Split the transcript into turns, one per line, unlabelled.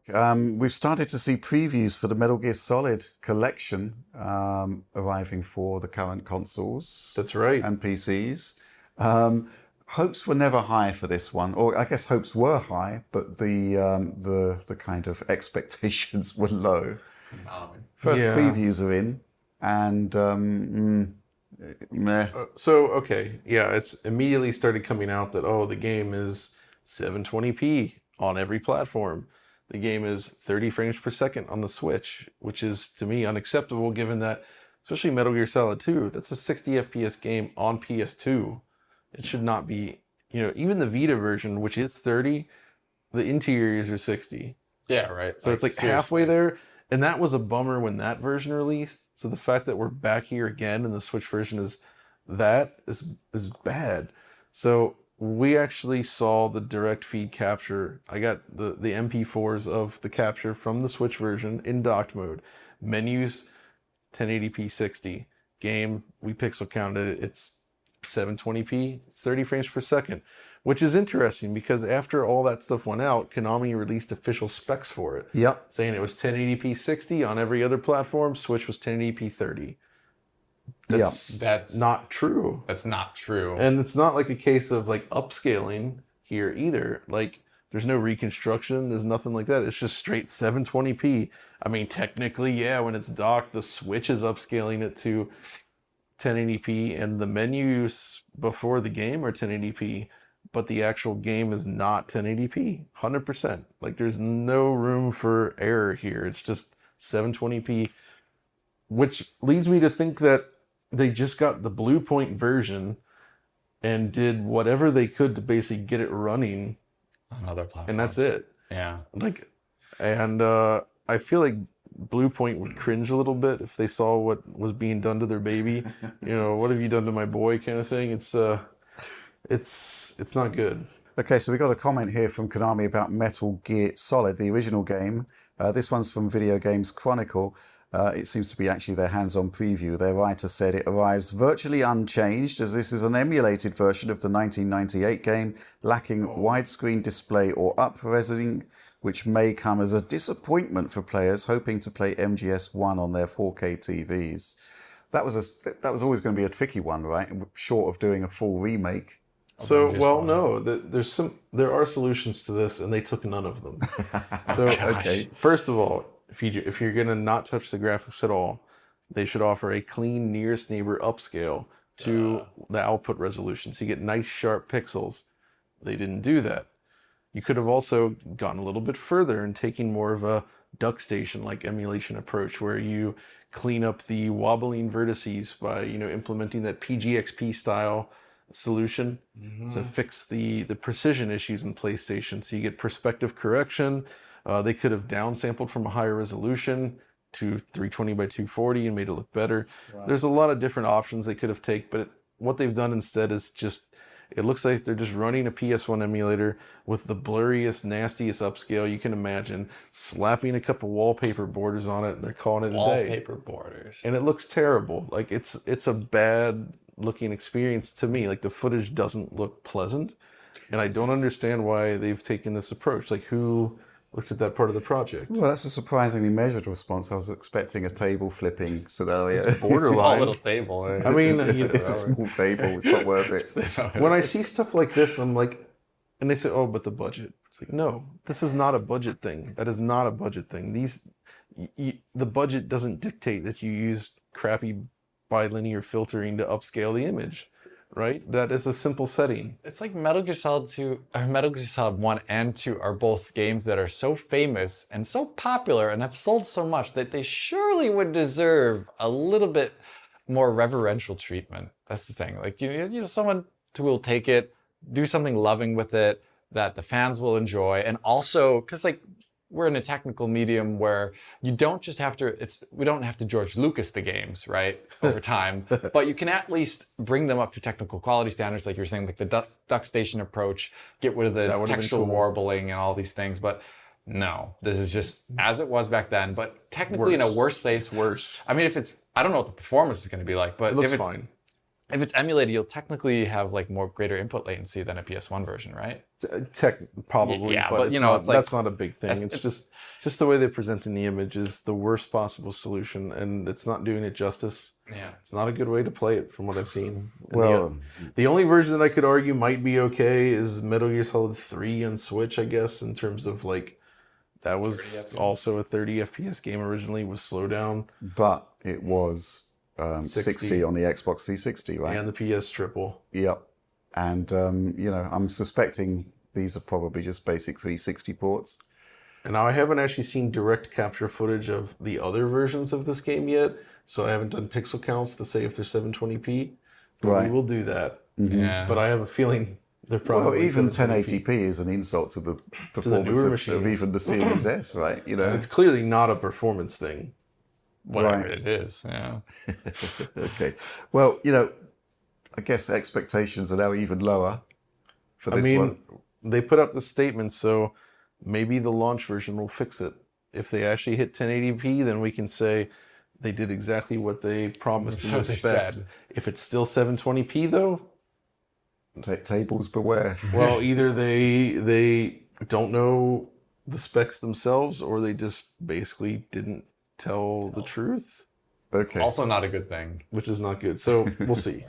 We've started to see previews for the Metal Gear Solid collection arriving for the current consoles.
That's right.
And PCs. Hopes were never high for this one, or I guess hopes were high, but the kind of expectations were low. First previews are in, and meh.
It's immediately started coming out that the game is 720p on every platform. The game is 30 frames per second on the Switch, which is to me unacceptable given that, especially Metal Gear Solid 2, that's a 60 FPS game on PS2. It should not be, even the Vita version, which is 30, the interiors are 60.
Yeah, right.
So it's like seriously. Halfway there. And that was a bummer when that version released. So the fact that we're back here again and the Switch version is bad. So we actually saw the direct feed capture. I got the MP4s of the capture from the Switch version in docked mode. Menus, 1080p 60. Game, we pixel counted it. It's 720p, it's 30 frames per second, which is interesting because after all that stuff went out, Konami released official specs for it.
Yep.
Saying it was 1080p 60 on every other platform, Switch was 1080p 30. That's not true.
That's not true.
And it's not like a case of like upscaling here either. Like there's no reconstruction, there's nothing like that. It's just straight 720p. I mean, technically, yeah, when it's docked, the Switch is upscaling it to 1080p, and the menus before the game are 1080p, but the actual game is not 1080p, 100%. Like there's no room for error here. It's just 720p, which leads me to think that they just got the Blue Point version and did whatever they could to basically get it running
on other platforms.
And that's it.
Yeah.
I feel like Blue Point would cringe a little bit if they saw what was being done to their baby. What have you done to my boy kind of thing. It's not good.
Okay, so we got a comment here from Konami about Metal Gear Solid, the original game. This one's from Video Games Chronicle. It seems to be actually their hands-on preview. Their writer said it arrives virtually unchanged, as this is an emulated version of the 1998 game, lacking widescreen display or up-resing, which may come as a disappointment for players hoping to play MGS1 on their 4K TVs. That was always going to be a tricky one, right? Short of doing a full remake.
So, no, there are solutions to this, and they took none of them. So, okay, first of all, if you're going to not touch the graphics at all, they should offer a clean nearest neighbor upscale to the output resolution, so you get nice sharp pixels. They didn't do that. You could have also gone a little bit further and taken more of a DuckStation-like emulation approach where you clean up the wobbling vertices by, implementing that PGXP style solution to fix the precision issues in PlayStation. So you get perspective correction. They could have downsampled from a higher resolution to 320 by 240 and made it look better. Wow. There's a lot of different options they could have taken, but what they've done instead is it looks like they're just running a PS1 emulator with the blurriest, nastiest upscale you can imagine, slapping a couple wallpaper borders on it, and they're calling it a day.
Wallpaper borders.
And it looks terrible. Like it's a bad looking experience to me. Like the footage doesn't look pleasant, and I don't understand why they've taken this approach. Like who looked at that part of the project?
Well, that's a surprisingly measured response. I was expecting a table flipping scenario.
It's borderline.
A little table.
I mean, it's a small table. It's not worth it.
When I see stuff like this, I'm like, and they say, "Oh, but the budget." It's like, no, this is not a budget thing. That is not a budget thing. The budget doesn't dictate that you use crappy bilinear filtering to upscale the image. Right? That is a simple setting.
It's like Metal Gear Solid 2, or Metal Gear Solid 1 and 2 are both games that are so famous and so popular and have sold so much that they surely would deserve a little bit more reverential treatment. That's the thing. Like, someone who will take it, do something loving with it, that the fans will enjoy, and also, because we're in a technical medium where you don't just have to, we don't have to George Lucas the games, right, over time, but you can at least bring them up to technical quality standards, like you're saying, like the DuckStation approach, get rid of the textual warbling and all these things. But no, this is just as it was back then, but technically in a worse place.
Worse.
I mean, I don't know what the performance is going to be like, but
it looks fine.
If it's emulated, you'll technically have like greater input latency tech a PS1 version, right?
Probably,
Yeah,
but
but,
it's
you know,
not,
it's like-
that's not a big thing.
it's-
It's just the way they're presenting the image is the worst possible solution, and it's not doing it justice.
Yeah.
It's not a good way to play it from what I've seen. And
Well,
the only version that I could argue might be okay is Metal Gear Solid 3 on Switch, I guess, in terms of like, that was also a 30 FPS game originally with slowdown.
but it was 60 on the Xbox 360, right?
And the PS Triple.
Yep. And, you know, I'm suspecting these are probably just basic 360 ports.
And now I haven't actually seen direct capture footage of the other versions of this game yet, so I haven't done pixel counts to say if they're 720p. But
Right.
we will do that.
Yeah.
But I have a feeling they're probably
Well, even
720p.
1080p is an insult to the performance
newer
of
machines.
even the Series S, right? You know.
And it's clearly not a performance thing.
Whatever
Right.
it is. Yeah.
Okay. Well, you know, I guess expectations are now even lower for this one.
They put up the statement, so maybe the launch version will fix it. If they actually hit 1080p, then we can say they did exactly what they promised in
So
the
they
specs.
said.
If it's still 720p though,
Tables beware.
well, either they don't know the specs themselves, or they just basically didn't tell the truth,
Okay.
Also not a good thing.
which is not good. So we'll see.